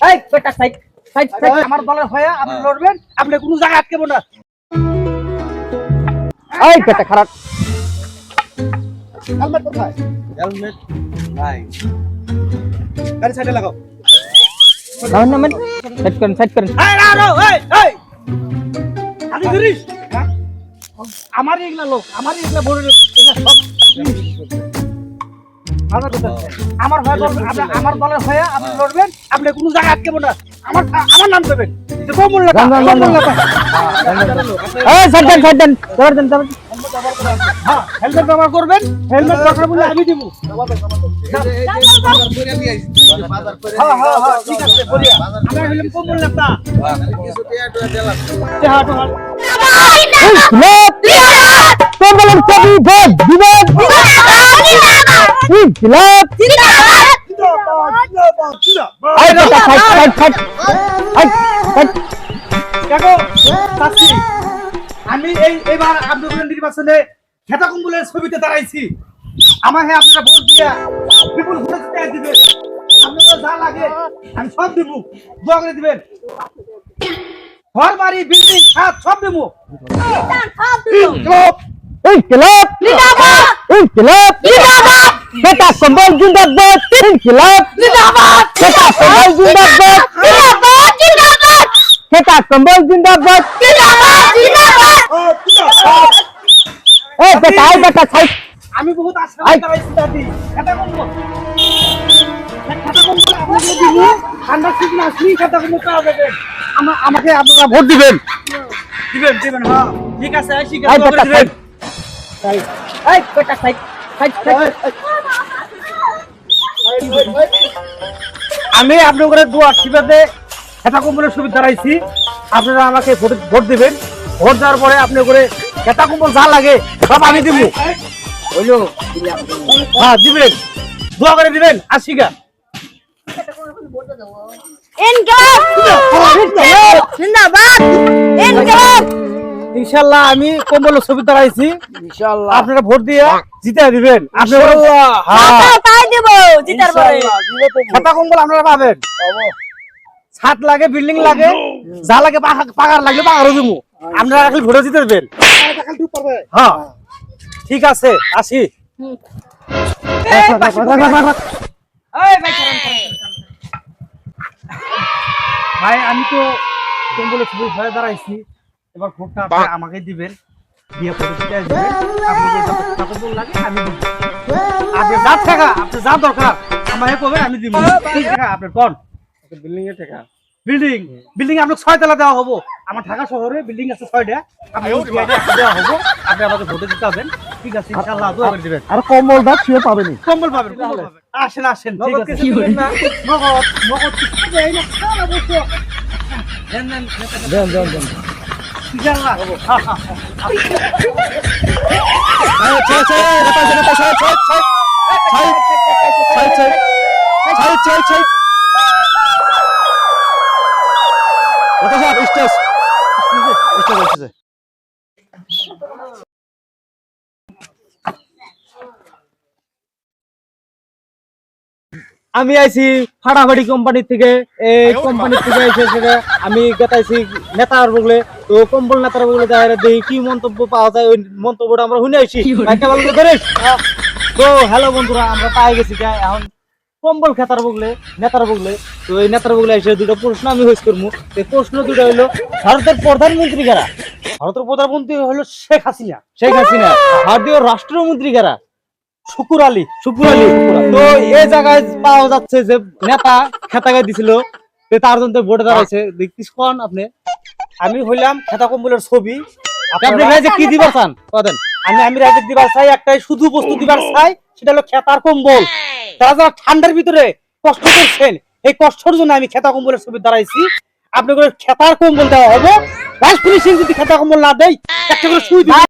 এই বেটা side side side আমার দলের হয়ে আপনি লড়বেন, আপনি কোনো জায়গায় আটকেবো না। এই বেটা খারাপ। হেলমেট কোথায়? হেলমেট নাই। গাড়ি সাইডে লাগাও। নামেন নামেন সাইড করেন সাইড করেন। এই না না এই এই আদি ধরিস হ্যাঁ আমার এগুলা লোক আমার এগুলা বড় এটা সব আমার কথা আমার হয়ে আমার দলের হয়ে আপনি লড়বেন, আপনি কোনো জায়গায় আটকেবো না। আমার নাম দেবেন যে কমল লাগা এই সাইড দেন সাইড দেন জবর দেন জবর। হ্যাঁ হেলমেট ব্যবহার করবেন, হেলমেট দরকার বলে আমি দিব। হ্যাঁ হ্যাঁ হ্যাঁ ঠিক আছে বলিয়া আমি হইলাম কমল লাগা হাঁটো হাঁটো কম্বলের ছবি ভোট দিবেন জিন্দাবাদ এই বেটা সাইড সাইড সাইড এই সাইড। দেখো চাচি আমি এবার আপনাদের নির্বাচনে খেতা কম্বলের ছবিতে দাঁড়াইছি। আমাকে আপনারা ভোট দিয়া বিপুল ভোটে জিতাই দিবেন। আপনারা যা লাগে আমি সব দিব, দোয়া করে দিবেন। ঘর বাড়ি বিল্ডিং ছাদ সব দেবো। এই ক্লাব জিন্দাবাদ এই ক্লাব জিন্দাবাদ খেতা কম্বল জিন্দাবাদ এই ক্লাব জিন্দাবাদ খেতা কম্বল জিন্দাবাদ জিন্দাবাদ জিন্দাবাদ খেতা কম্বল জিন্দাবাদ জিন্দাবাদ জিন্দাবাদ এই বেটা এই বেটা সাইড। আমি বহুত আশা দাঁড়াইছি দাদি খেতা কম্বল আপনাকে দিব। ঠান্ডা সিজন আসলেই খেতা কম্বল পাওয়া যাবে। আমাকে আপনারা ভোট দিবেন দিবেন দিবেন। হ্যাঁ ঠিক আছে ঠিক এই আছে বেটা দিবেন। সাইড এই বেটা সাইড সাইড সাইড। আমি আপনাদের দোয়া আশীর্বাদে খেতা কম্বলের সুবিধা দাঁড়াইছি। আপনারা আমাকে ভোট দিবেন। ভোট দেওয়ার পরে আপনি করে খেতা কম্বল যা লাগে সব আমি দিব। হইলো হ্যাঁ দিবেন, দোয়া করে দিবেন। আশিকা ইনশাআল্লাহ আমি কম্বলের ছবি দাঁড়াইছি। ইনশাআল্লাহ আপনারা ভোট দিয়ে জিতে দিবেন। আপনারা খেতা কম্বল আপনারা পাবেন। ছাদ লাগে বিল্ডিং লাগে যা লাগে পাকার লাগলে পাকারও দিব। আপনারা খালি ভোটে জিতে দেবেন। হ্যাঁ ঠিক আছে আসি। ভাই আমি তো কম্বলের ছবি ভয়ে দাঁড়াইছি। এবার ভোটটা আমাকে দিবেন, দিয়ে ভোটে জিতে দিবেন। আপনাদের যত খেতা কম্বল লাগে আমি দিব। আপনি যা টাকা আপনি যা দরকার আমাকে কবেন আমি দিব। ঠিক টাকা আপনার কোন বিল্ডিং এর টাকা বিল্ডিং বিল্ডিং আপনাকে 6 তলা দেওয়া হবো। আমার ঢাকা শহরে বিল্ডিং আছে 6টা। আপনি দেওয়া হবো, আপনি আমাকে ভোটে দিতে হবেন। ঠিক আছে ইনশাআল্লাহ দোয়া করে দিবেন। আর কম্বলটা ছুঁয়ে পাবেনি। কম্বল পাবেন কম্বল পাবেন। আসেন আসেন ঠিক আছে। নগদ নগদ কিছু দেই না সারা বছর দেন দেন দেন দেন দেন ইনশাআল্লাহ। হ্যাঁ হ্যাঁ আমি আইছি ফাটাফাটি কোম্পানি থেকে। এই কোম্পানি থেকে এসে আমি গেতাইছি নেতার বগলে। তো কম্বল নেতার বগলে যাই দেখি কি মন্তব্য পাওয়া যায়, ওই মন্তব্যটা আমরা শুনে আইছি। তো হ্যালো বন্ধুরা, আমরা পাই গেছি এখন কম্বল খেতার বগলে নেতার বগলে। তো এই নেতার বগলে এসে দুটো প্রশ্ন আমি হইস করবো। এই প্রশ্ন দুটো হইলো ভারতের প্রধানমন্ত্রী কারা? ভারতের প্রধানমন্ত্রী হলো শেখ হাসিনা। শেখ হাসিনা। ভারতীয় রাষ্ট্রমন্ত্রী কারা? শুকুর আলী। শুকুর আলী। তো এই জায়গায় পাওয়া যাচ্ছে যে নেতা খেতা গায়ে দিছিল, তার জন্য ভোটে দাঁড়াইছে। দেখতিস কোন আপনি? আমি হইলাম খেতা কম্বলের ছবি। আপনি রাইজে কি দিবার চান কদেন? আমি রাইজে দিবার চাই একটাই শুধু বস্তু দিবার চাই, সেটা হলো খেতার কম্বল। তারা যারা ঠান্ডার ভিতরে কষ্ট করছেন, এই কষ্টের জন্য আমি খেতা কম্বলের ছবি দাঁড়াইছি। আপনি করে খেতার কম্বল দেওয়া হবে। রাইস ফিনিশিং যদি খেতা কম্বল না দেয় একটা করে সুই দিবেন।